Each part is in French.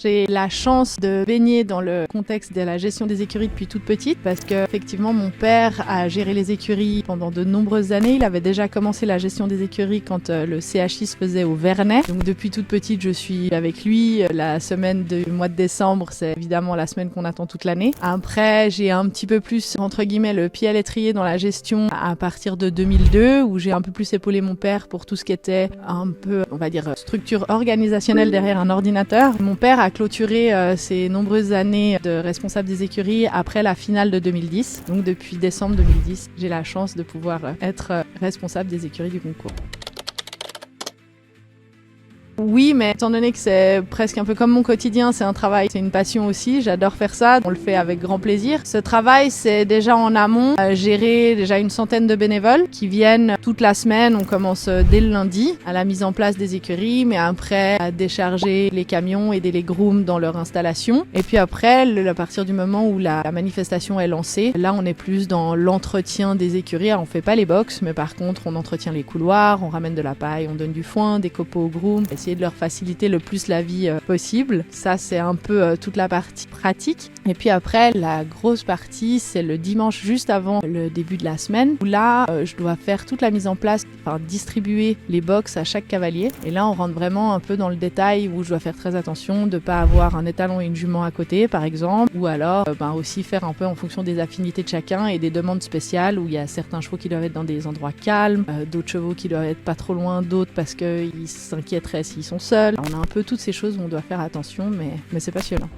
J'ai la chance de baigner dans le contexte de la gestion des écuries depuis toute petite parce que effectivement mon père a géré les écuries pendant de nombreuses années. Il avait déjà commencé la gestion des écuries quand le CHI se faisait au Vernet. Donc depuis toute petite, je suis avec lui. La semaine du mois de décembre, c'est évidemment la semaine qu'on attend toute l'année. Après, j'ai un petit peu plus, entre guillemets, le pied à l'étrier dans la gestion à partir de 2002 où j'ai un peu plus épaulé mon père pour tout ce qui était un peu, on va dire, structure organisationnelle derrière un ordinateur. Mon père a clôturé ses nombreuses années de responsable des écuries après la finale de 2010. Donc depuis décembre 2010, j'ai la chance de pouvoir être responsable des écuries du concours. Oui, mais étant donné que c'est presque un peu comme mon quotidien, c'est un travail, c'est une passion aussi, j'adore faire ça, on le fait avec grand plaisir. Ce travail, c'est déjà en amont, gérer déjà une centaine de bénévoles qui viennent toute la semaine, on commence dès le lundi à la mise en place des écuries, mais après à décharger les camions, aider les grooms dans leur installation. Et puis après, à partir du moment où la manifestation est lancée, là on est plus dans l'entretien des écuries. Alors, on fait pas les box, mais par contre on entretient les couloirs, on ramène de la paille, on donne du foin, des copeaux aux grooms, essayer de leur faciliter le plus la vie possible. Ça, c'est un peu toute la partie pratique. Et puis après, la grosse partie, c'est le dimanche juste avant le début de la semaine, où là, je dois faire toute la mise en place, enfin distribuer les box à chaque cavalier. Et là, on rentre vraiment un peu dans le détail où je dois faire très attention de ne pas avoir un étalon et une jument à côté, par exemple, ou alors aussi faire un peu en fonction des affinités de chacun et des demandes spéciales où il y a certains chevaux qui doivent être dans des endroits calmes, d'autres chevaux qui doivent être pas trop loin d'autres parce qu'ils s'inquiéteraient s'ils sont seuls. On a un peu toutes ces choses où on doit faire attention, mais c'est passionnant.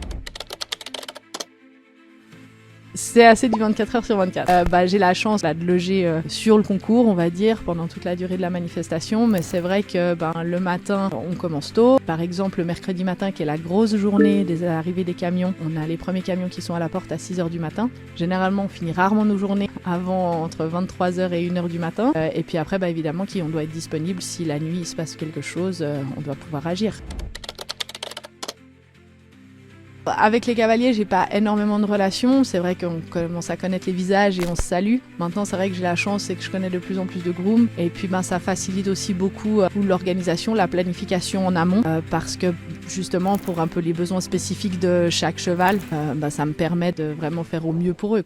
C'est assez du 24 heures sur 24. J'ai la chance de loger sur le concours, on va dire, pendant toute la durée de la manifestation, mais c'est vrai que le matin, on commence tôt. Par exemple, le mercredi matin, qui est la grosse journée des arrivées des camions, on a les premiers camions qui sont à la porte à 6 h du matin. Généralement, on finit rarement nos journées avant entre 23 h et 1 h du matin. Et puis après, évidemment, on doit être disponible si la nuit il se passe quelque chose, on doit pouvoir agir. Avec les cavaliers, j'ai pas énormément de relations. C'est vrai qu'on commence à connaître les visages et on se salue. Maintenant, c'est vrai que j'ai la chance, c'est que je connais de plus en plus de grooms. Et puis, ça facilite aussi beaucoup l'organisation, la planification en amont. Parce que, justement, pour un peu les besoins spécifiques de chaque cheval, ça me permet de vraiment faire au mieux pour eux, quoi.